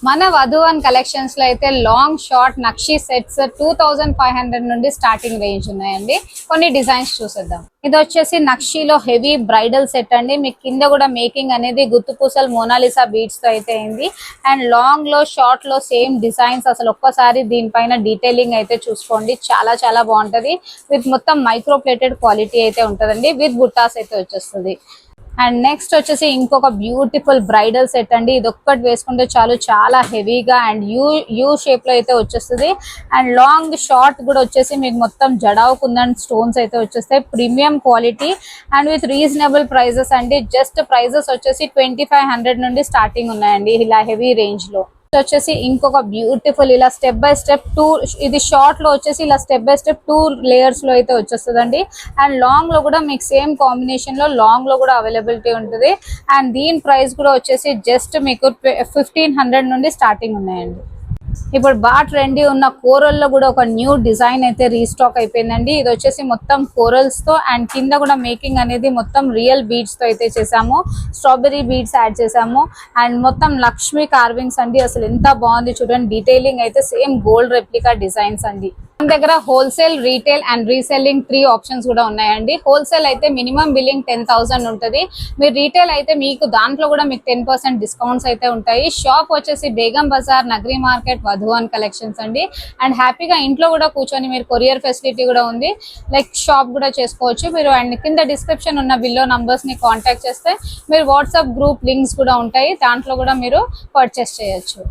మన వధువన్ కలెక్షన్స్ లో అయితే లాంగ్ షార్ట్ నక్షి సెట్స్ 2500 నుండి స్టార్టింగ్ రేంజ్ ఉన్నాయండి. కొన్ని డిజైన్స్ చూసేద్దాం. ఇది వచ్చేసి నక్షిలో హెవీ బ్రైడల్ సెట్ అండి. మీకు కింద కూడా మేకింగ్ అనేది గుత్తుపూసలు మోనాలిసా బీడ్స్ తో అయితే అయింది. అండ్ లాంగ్ లో షార్ట్ లో సేమ్ డిజైన్స్. అసలు ఒక్కసారి దీనిపైన డీటెయిలింగ్ అయితే చూసుకోండి, చాలా చాలా బాగుంటది. విత్ మొత్తం మైక్రో ప్లేటెడ్ క్వాలిటీ అయితే ఉంటదండి. విత్ బుట్టాస్ అయితే వచ్చేస్తుంది. అండ్ నెక్స్ట్ వచ్చేసి ఇంకొక బ్యూటిఫుల్ బ్రైడల్ సెట్ అండి. ఇది ఒక్కటి వేసుకుంటే చాలు, చాలా హెవీగా అండ్ యూ షేప్ లో అయితే వచ్చేస్తుంది. అండ్ లాంగ్ షార్ట్ కూడా వచ్చేసి మీకు మొత్తం జడావు కుందన్ స్టోన్స్ అయితే వచ్చేస్తాయి. Premium quality and with reasonable prices అండి. జస్ట్ ప్రైజెస్ వచ్చేసి 2500 నుండి స్టార్టింగ్ ఉన్నాయండి ఇలా హెవీ రేంజ్ లో. వచ్చేసి ఇంకొక బ్యూటిఫుల్ ఇలా స్టెప్ బై స్టెప్ ఇది షార్ట్ లో వచ్చేసి ఇలా స్టెప్ బై స్టెప్ 2 లేయర్స్ లో అయితే వచ్చేస్తుందండి. అండ్ లాంగ్ లో కూడా మీకు సేమ్ కాంబినేషన్ లో లాంగ్ లో కూడా అవైలబిలిటీ ఉంటుంది. అండ్ దీని ప్రైస్ కూడా వచ్చేసి జస్ట్ మీకు 1500 నుండి స్టార్టింగ్ ఉన్నాయండి. ఇప్పుడు బాగా ట్రెండీ ఉన్న కోరల్ లో కూడా ఒక న్యూ డిజైన్ అయితే రీస్టాక్ అయిపోయిందండి. ఇది వచ్చేసి మొత్తం కోరల్స్ తో అండ్ కింద కూడా మేకింగ్ అనేది మొత్తం రియల్ బీడ్స్ తో అయితే చేసాము. స్ట్రాబెరీ బీడ్స్ యాడ్ చేసాము. అండ్ మొత్తం లక్ష్మీ కార్వింగ్స్ అండి. అసలు ఎంత బాగుంది చూడండి. డీటెయిలింగ్ అయితే సేమ్ గోల్డ్ రెప్లికా డిజైన్స్ అండి. మన దగ్గర wholesale, retail and reselling 3 options కూడా ఉన్నాయండి. హోల్సేల్ అయితే మినిమం బిల్లింగ్ 10,000 ఉంటుంది. మీరు రీటైల్ అయితే మీకు దాంట్లో కూడా మీకు 10% డిస్కౌంట్స్ అయితే ఉంటాయి. షాప్ వచ్చేసి బేగం బజార్, నగరి మార్కెట్, వధువన్ కలెక్షన్స్ అండి. అండ్ హ్యాపీగా ఇంట్లో కూడా కూర్చొని మీరు కొరియర్ ఫెసిలిటీ కూడా ఉంది. లైక్ షాప్ కూడా చేసుకోవచ్చు మీరు. అండ్ కింద డిస్క్రిప్షన్ ఉన్న బిల్లో నంబర్స్ ని కాంటాక్ట్ చేస్తే మీరు వాట్సాప్ గ్రూప్ లింక్స్ కూడా ఉంటాయి, దాంట్లో కూడా మీరు పర్చేస్ చేయొచ్చు.